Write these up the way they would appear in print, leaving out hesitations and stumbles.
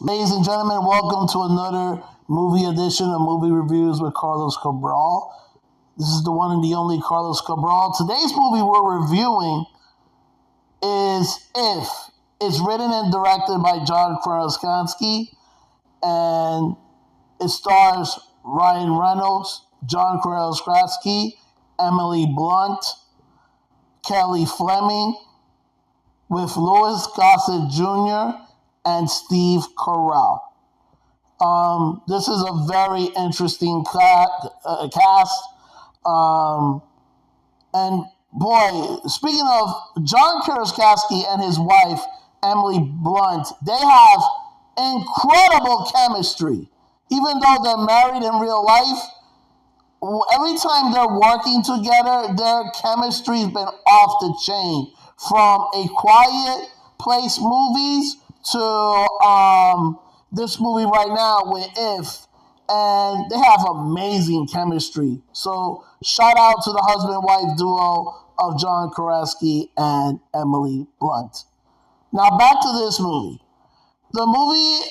Ladies and gentlemen, welcome to another movie edition of Movie Reviews with Carlos Cabral. This is the one and the only Carlos Cabral. Today's movie we're reviewing is If. It's written and directed by John Krasinski, and it stars Ryan Reynolds, John Krasinski, Emily Blunt, Kelly Fleming, with Louis Gossett Jr. and Steve Carell. This is a very interesting cast. And boy, speaking of John Krasinski and his wife, Emily Blunt, they have incredible chemistry. Even though they're married in real life, every time they're working together, their chemistry has been off the chain. From A Quiet Place movies to this movie right now with If, and they have amazing chemistry. So shout out to the husband-wife duo of John Krasinski and Emily Blunt. Now back to this movie. The movie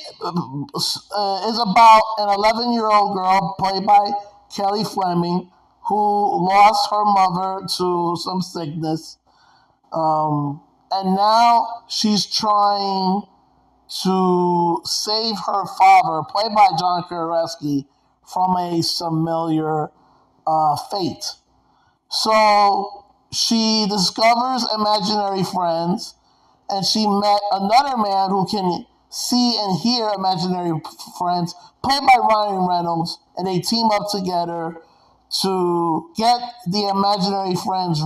is about an 11-year-old girl played by Kelly Fleming who lost her mother to some sickness. And now she's trying to save her father, played by John Krasinski, from a familiar fate. So she discovers imaginary friends, and she met another man who can see and hear imaginary friends, played by Ryan Reynolds, and they team up together to get the imaginary friends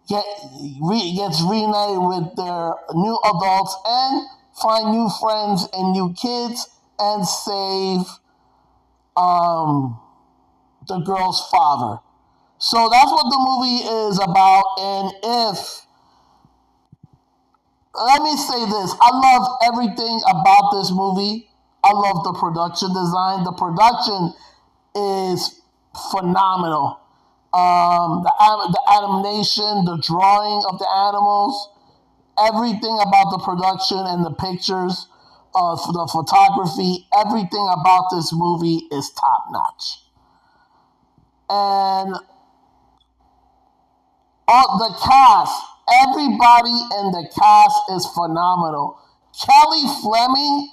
gets reunited with their new adults and find new friends and new kids and save the girl's father. So that's what the movie is about. And let me say this, I love everything about this movie. I love the production design. The production is phenomenal. The animation, the drawing of the animals, everything about the production and the pictures, the photography, everything about this movie is top notch. And the cast, everybody in the cast is phenomenal. Kelly Fleming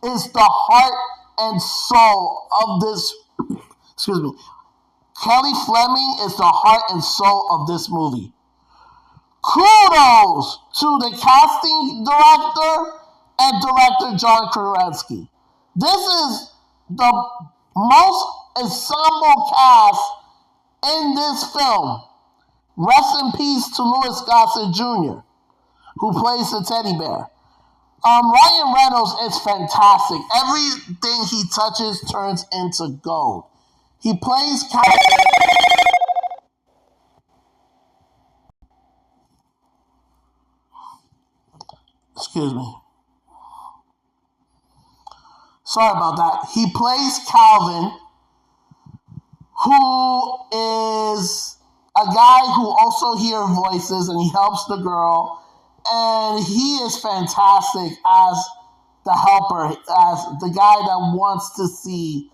is the heart and soul of this, Kelly Fleming is the heart and soul of this movie. Kudos to the casting director and director John Krasinski. This is the most ensemble cast in this film. Rest in peace to Louis Gossett Jr., who plays the teddy bear. Ryan Reynolds is fantastic. Everything he touches turns into gold. He plays Excuse me. Sorry about that. He plays Calvin, who is a guy who also hears voices, and he helps the girl. And he is fantastic as the helper, as the guy that wants to see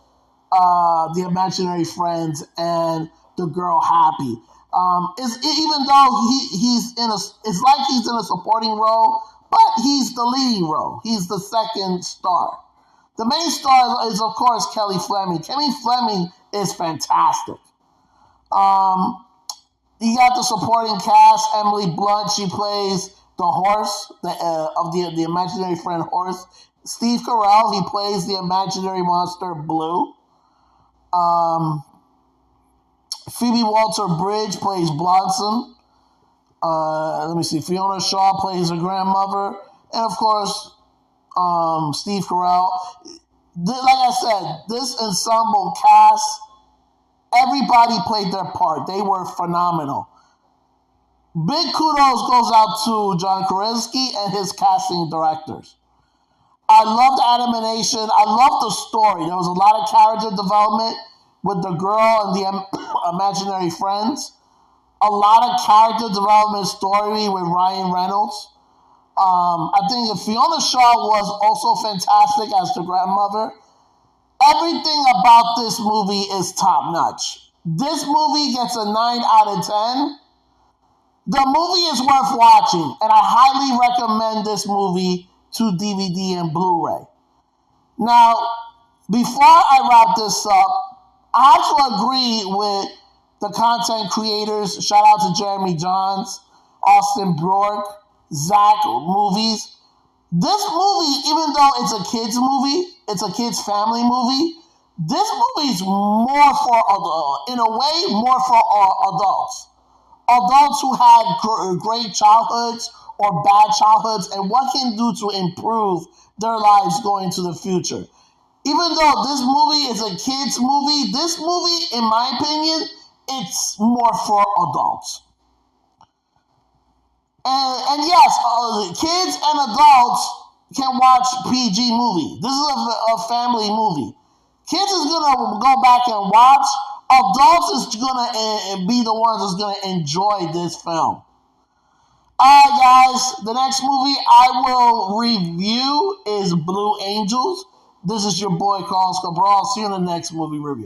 the imaginary friends and the girl happy. Even though it's like he's in a supporting role, but he's the leading role. He's the second star. The main star is, of course, Kelly Fleming. Kelly Fleming is fantastic. You got the supporting cast. Emily Blunt, she plays the horse of the imaginary friend horse. Steve Carell, he plays the imaginary monster Blue. Phoebe Waller-Bridge plays Blossom. Fiona Shaw plays her grandmother. And of course, Steve Carell. Like I said, this ensemble cast, everybody played their part. They were phenomenal. Big kudos goes out to John Krasinski and his casting directors. I love the animation. I love the story. There was a lot of character development with the girl and the imaginary friends. A lot of character development story with Ryan Reynolds. I think Fiona Shaw was also fantastic as the grandmother. Everything about this movie is top notch. This movie gets a 9 out of 10. The movie is worth watching, and I highly recommend this movie to DVD and Blu-ray. Now, before I wrap this up, I have to agree with the content creators. Shout out to Jeremy Johns, Austin Brock, Zach Movies. This movie, even though it's a kids movie, it's a kids family movie, this movie is more for, in a way, more for adults. Adults who had great childhoods or bad childhoods and what can do to improve their lives going into the future. Even though this movie is a kids movie, this movie, in my opinion, it's more for adults. And yes, kids and adults can watch PG movie. This is a family movie. Kids is gonna go back and watch. Adults is gonna be the ones that's gonna enjoy this film. Alright guys, the next movie I will review is Blue Angels. This is your boy Carlos Cabral. See you in the next movie review.